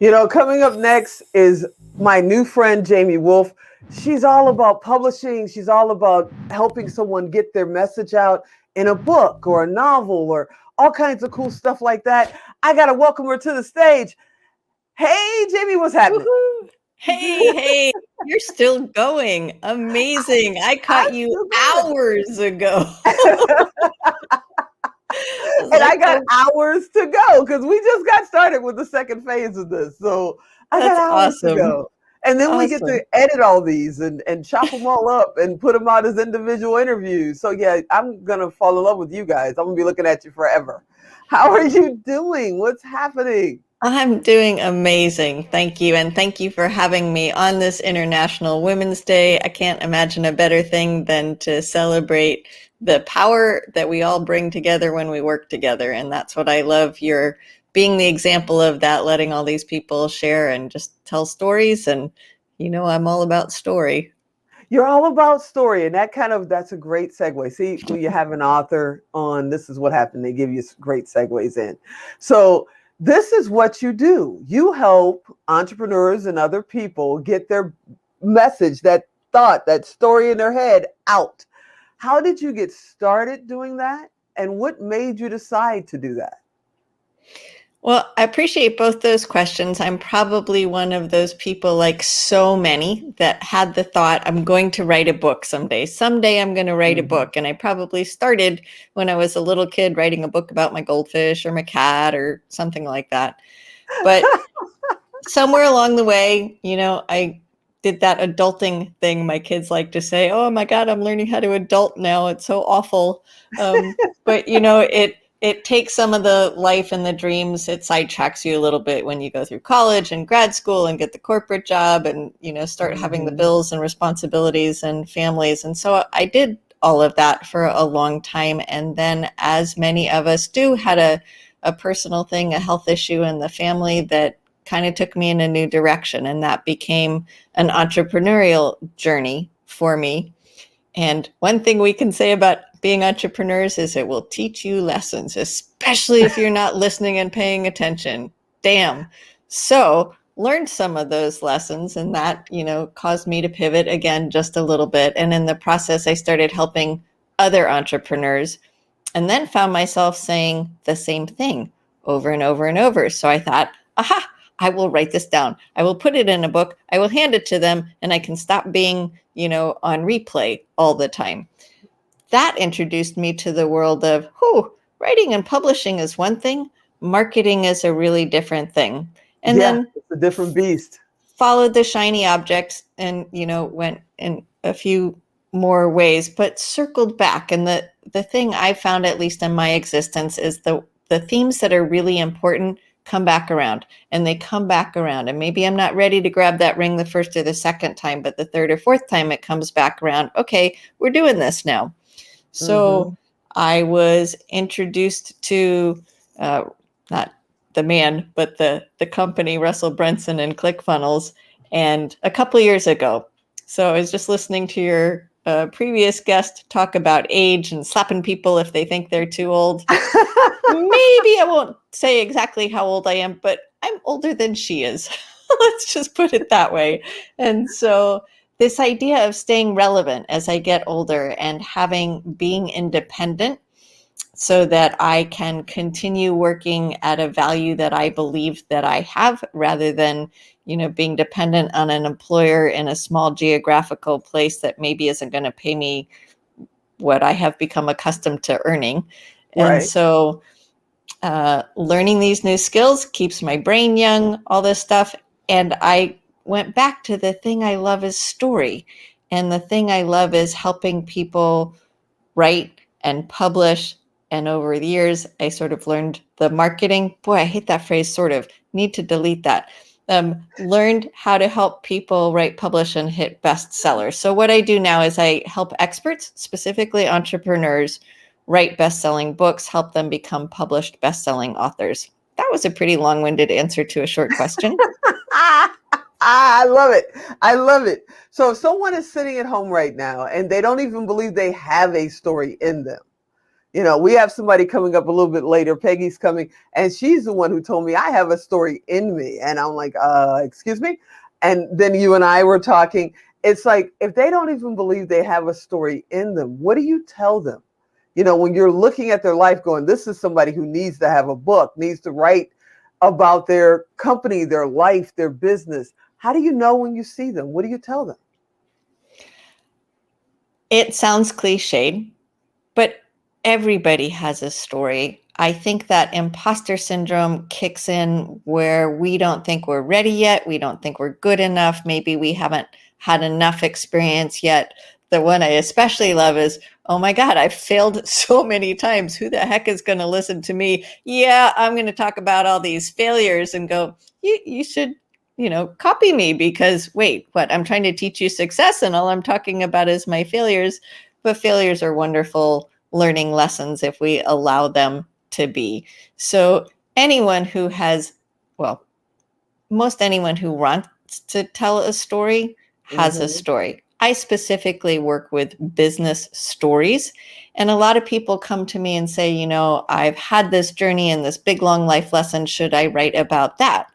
Coming up next is my new friend, Jamie Wolf. She's all about publishing. She's all about helping someone get their message out in a book or a novel or all kinds of cool stuff like that. I got to welcome her to the stage. Hey, Jamie, what's happening? Woohoo. Hey, you're still going. Amazing. I I'm caught you still going. hours ago. I was And I like, got oh, hours to go because we just got started with the second phase of this. So I got that's hours to awesome. go. And then we get to Awesome. edit all these and chop them all up and put them out as individual interviews. So, yeah, I'm going to fall in love with you guys. I'm going to be looking at you forever. How are you doing? What's happening? I'm doing amazing. Thank you. And thank you for having me on this International Women's Day. I can't imagine a better thing than to celebrate the power that we all bring together when we work together. And that's what I love. You're being the example of that, letting all these people share and just tell stories. And, I'm all about story. You're all about story, and that's a great segue. See, when you have an author on, this is what happened. They give you great segues in. So this is what you do. You help entrepreneurs and other people get their message, that thought, that story in their head out. How did you get started doing that? And what made you decide to do that? Well, I appreciate both those questions. I'm probably one of those people, like so many, that had the thought, I'm going to write a book someday. Someday I'm going to write a Mhm. book. And I probably started when I was a little kid writing a book about my goldfish or my cat or something like that. But somewhere along the way, I did that adulting thing my kids like to say, oh my God, I'm learning how to adult now. It's so awful. But it takes some of the life and the dreams. It sidetracks you a little bit when you go through college and grad school and get the corporate job and start having the Mhm. bills and responsibilities and families. And so I did all of that for a long time. And then, as many of us do, had a personal thing, a health issue in the family that kind of took me in a new direction. And that became an entrepreneurial journey for me. And one thing we can say about being entrepreneurs is it will teach you lessons, especially if you're not listening and paying attention. Damn. So learned some of those lessons, and that, caused me to pivot again just a little bit. And in the process, I started helping other entrepreneurs and then found myself saying the same thing over and over and over. So I thought, aha, I will write this down. I will put it in a book. I will hand it to them, and I can stop being, on replay all the time. That introduced me to the world of, writing and publishing is one thing, marketing is a really different thing. And Yeah, then it's a different beast. followed the shiny objects and went in a few more ways, but circled back. And the thing I found, at least in my existence, is the themes that are really important come back around, and they come back around. And maybe I'm not ready to grab that ring the first or the second time, but the third or fourth time it comes back around, okay, we're doing this now. So Mhm. I was introduced to, not the man, but the company, Russell Brunson and ClickFunnels, and a couple years ago. So I was just listening to your previous guest talk about age and slapping people if they think they're too old. Maybe I won't say exactly how old I am, but I'm older than she is. Let's just put it that way. And so this idea of staying relevant as I get older and being independent so that I can continue working at a value that I believe that I have, rather than, being dependent on an employer in a small geographical place that maybe isn't going to pay me what I have become accustomed to earning. And Right. so learning these new skills keeps my brain young, all this stuff. And I went back to the thing I love is story. And the thing I love is helping people write and publish. And over the years, I sort of learned the marketing. Boy, I hate that phrase, sort of. Need to delete that. Learned how to help people write, publish, and hit bestsellers. So, what I do now is I help experts, specifically entrepreneurs, write best-selling books, help them become published best-selling authors. That was a pretty long-winded answer to a short question. I love it. I love it. So if someone is sitting at home right now and they don't even believe they have a story in them, You know, we have somebody coming up a little bit later. Peggy's coming, and she's the one who told me I have a story in me. And I'm like, excuse me? And then you and I were talking. It's like, if they don't even believe they have a story in them, what do you tell them? You know, when you're looking at their life going, this is somebody who needs to have a book, needs to write about their company, their life, their business. How do you know when you see them? What do you tell them? It sounds cliched, but everybody has a story. I think that imposter syndrome kicks in where we don't think we're ready yet. We don't think we're good enough. Maybe we haven't had enough experience yet. The one I especially love is, oh my God, I've failed so many times. Who the heck is going to listen to me? Yeah, I'm going to talk about all these failures and go, you should, copy me, because wait, what? I'm trying to teach you success and all I'm talking about is my failures. But failures are wonderful learning lessons if we allow them to be. So anyone who has, well, most anyone who wants to tell a story has a story. I specifically work with business stories. And a lot of people come to me and say, I've had this journey and this big, long life lesson. Should I write about that?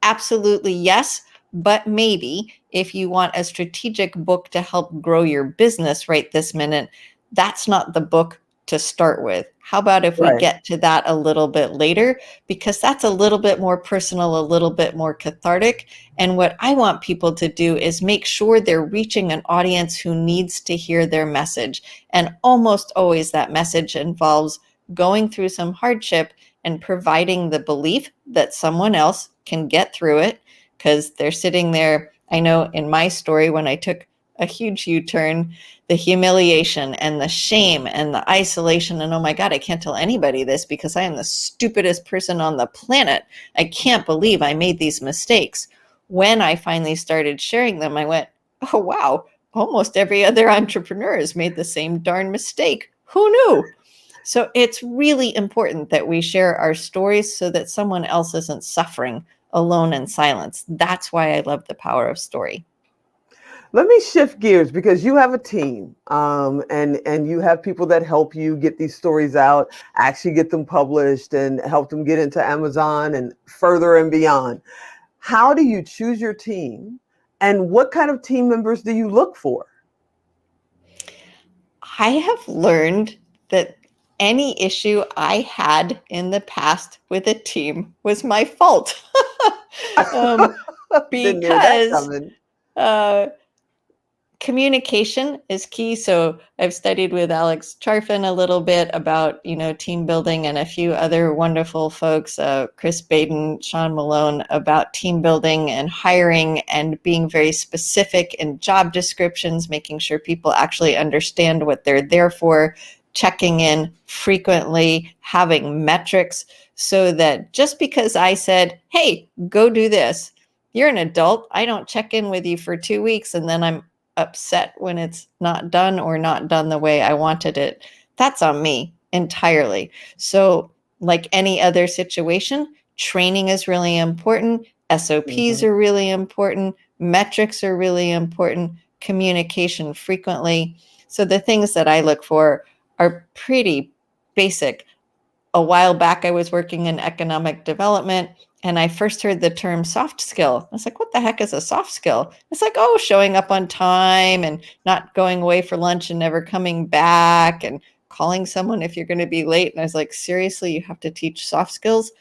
Absolutely, yes. But maybe if you want a strategic book to help grow your business right this minute, that's not the book to start with. How about if we get to that a little bit later? Because that's a little bit more personal, a little bit more cathartic. And what I want people to do is make sure they're reaching an audience who needs to hear their message. And almost always that message involves going through some hardship and providing the belief that someone else can get through it, because they're sitting there. I know in my story, when I took a huge U-turn, the humiliation and the shame and the isolation, and oh my God, I can't tell anybody this because I am the stupidest person on the planet. I can't believe I made these mistakes. When I finally started sharing them, I went, oh wow, almost every other entrepreneur has made the same darn mistake. Who knew? So it's really important that we share our stories so that someone else isn't suffering alone in silence. That's why I love the power of story. Let me shift gears, because you have a team, and you have people that help you get these stories out, actually get them published, and help them get into Amazon and further and beyond. How do you choose your team, and what kind of team members do you look for? I have learned that any issue I had in the past with a team was my fault. Didn't hear that Because coming. communication is key. So I've studied with Alex Charfen a little bit about, team building, and a few other wonderful folks, Chris Baden, Sean Malone, about team building and hiring and being very specific in job descriptions, making sure people actually understand what they're there for, checking in frequently, having metrics, so that just because I said, hey, go do this, you're an adult. I don't check in with you for 2 weeks and then I'm upset when it's not done or not done the way I wanted it. That's on me entirely. So, like any other situation, training is really important. SOPs are really important. Metrics are really important. Communication frequently. So, the things that I look for are pretty basic. A while back, I was working in economic development, and I first heard the term soft skill. I was like, what the heck is a soft skill? It's like, oh, showing up on time and not going away for lunch and never coming back and calling someone if you're going to be late. And I was like, seriously, you have to teach soft skills?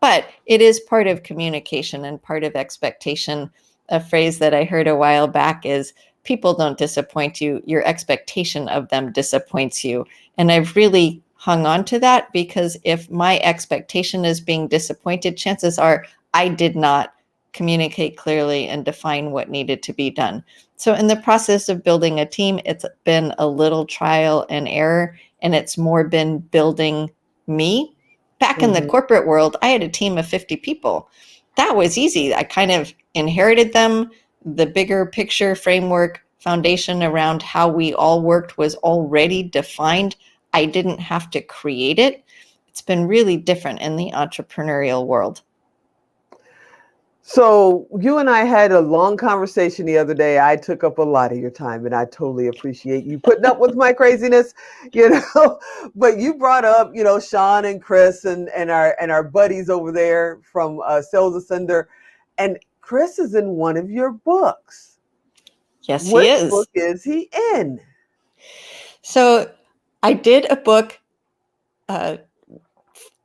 But it is part of communication and part of expectation. A phrase that I heard a while back is, people don't disappoint you, your expectation of them disappoints you. And I've really hung on to that, because if my expectation is being disappointed, chances are I did not communicate clearly and define what needed to be done. So in the process of building a team, it's been a little trial and error, and it's more been building me. Back in the corporate world, I had a team of 50 people. That was easy. I kind of inherited them. The bigger picture framework foundation around how we all worked was already defined. I didn't have to create it. It's been really different in the entrepreneurial world. So you and I had a long conversation the other day. I took up a lot of your time, and I totally appreciate you putting up with my craziness, you know. But you brought up, Sean and Chris and our buddies over there from Sales Ascender, and Chris is in one of your books. Yes, he Which is. book is he in? So I did a book,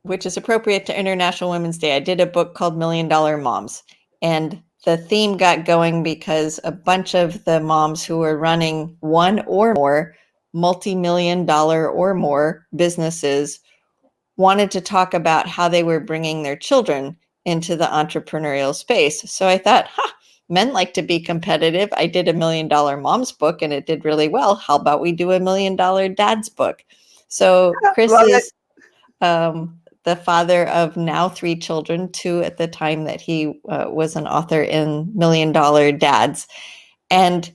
which is appropriate to International Women's Day. I did a book called Million Dollar Moms. And the theme got going because a bunch of the moms who were running one or more multi-million dollar or more businesses wanted to talk about how they were bringing their children into the entrepreneurial space. So I thought, men like to be competitive. I did a $1 Million Moms book and it did really well. How about we do a $1 Million Dads book? So Chris Love it. is the father of now 3 children, 2 at the time that he was an author in $1 Million Dads. And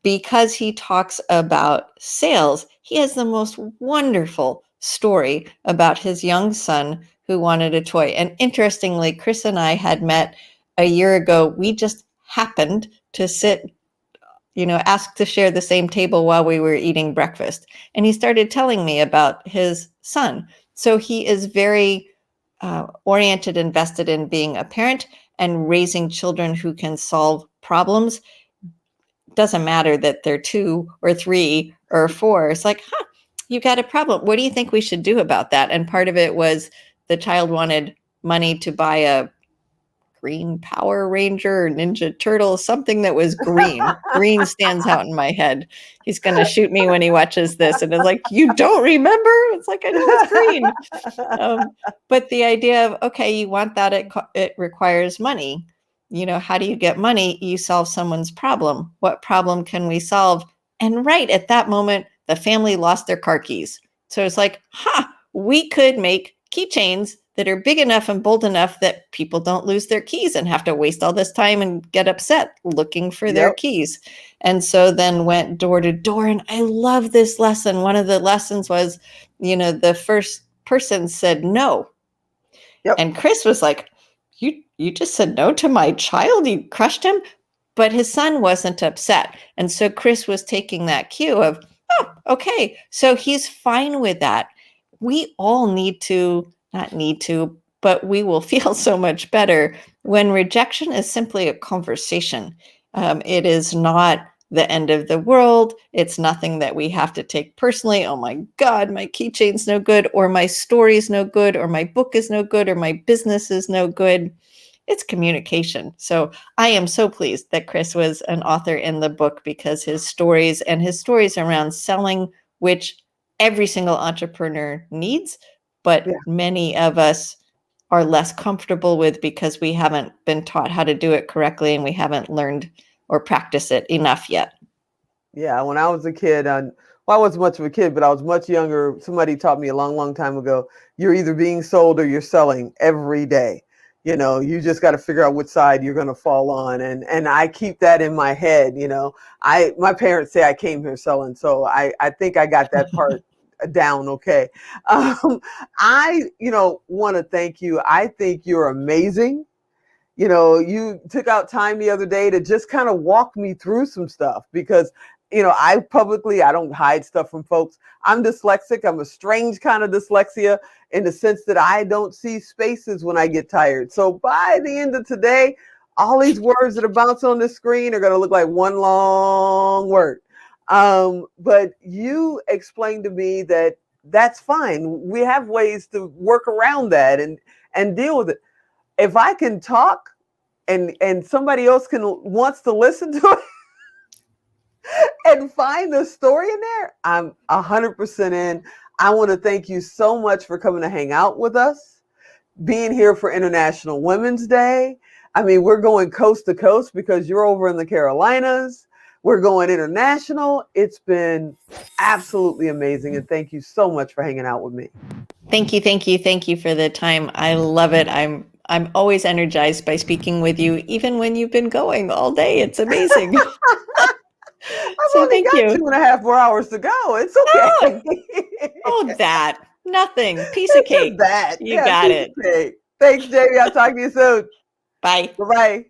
because he talks about sales, he has the most wonderful story about his young son who wanted a toy. And interestingly, Chris and I had met a year ago. We just happened to sit, asked to share the same table while we were eating breakfast. And he started telling me about his son. So he is very oriented, invested in being a parent and raising children who can solve problems. Doesn't matter that they're 2 or 3 or 4. It's like, you got a problem. What do you think we should do about that? And part of it was the child wanted money to buy a green Power Ranger or Ninja Turtle, something that was green. Green stands out in my head. He's going to shoot me when he watches this. And it's like, you don't remember? It's like, I know it's green. But the idea of, okay, you want that, it requires money. How do you get money? You solve someone's problem. What problem can we solve? And right at that moment, the family lost their car keys. So it's like, we could make keychains that are big enough and bold enough that people don't lose their keys and have to waste all this time and get upset looking for their keys. And so then went door to door. And I love this lesson. One of the lessons was, the first person said no. Yep. And Chris was like, you just said no to my child? You crushed him? But his son wasn't upset. And so Chris was taking that cue of, okay, so he's fine with that. We all not need to, but we will feel so much better when rejection is simply a conversation. It is not the end of the world. It's nothing that we have to take personally. Oh my God, my keychain's no good, or my story's no good, or my book is no good, or my business is no good. It's communication. So I am so pleased that Chris was an author in the book, because his stories around selling, which every single entrepreneur needs, but many of us are less comfortable with because we haven't been taught how to do it correctly and we haven't learned or practiced it enough yet. Yeah, when I was a kid, I wasn't much of a kid, but I was much younger. Somebody taught me a long, long time ago, you're either being sold or you're selling every day. You just got to figure out which side you're going to fall on. And I keep that in my head. My parents say I came here selling. So I think I got that part down. Okay. I want to thank you. I think you're amazing. You took out time the other day to just kind of walk me through some stuff, because I don't hide stuff from folks. I'm dyslexic. I'm a strange kind of dyslexia in the sense that I don't see spaces when I get tired. So by the end of today, all these words that are bouncing on the screen are going to look like one long word. But you explained to me that that's fine. We have ways to work around that and deal with it. If I can talk and somebody else wants to listen to it, and find the story in there, I'm 100% in. I want to thank you so much for coming to hang out with us, being here for International Women's Day. I mean, we're going coast to coast because you're over in the Carolinas. We're going international. It's been absolutely amazing. And thank you so much for hanging out with me. Thank you for the time. I love it. I'm always energized by speaking with you, even when you've been going all day. It's amazing. I've only got 2.5 more hours to go. It's okay. That. Nothing. Piece of cake. That. You got it. Thanks, Jamie. I'll talk to you soon. Bye. Bye-bye.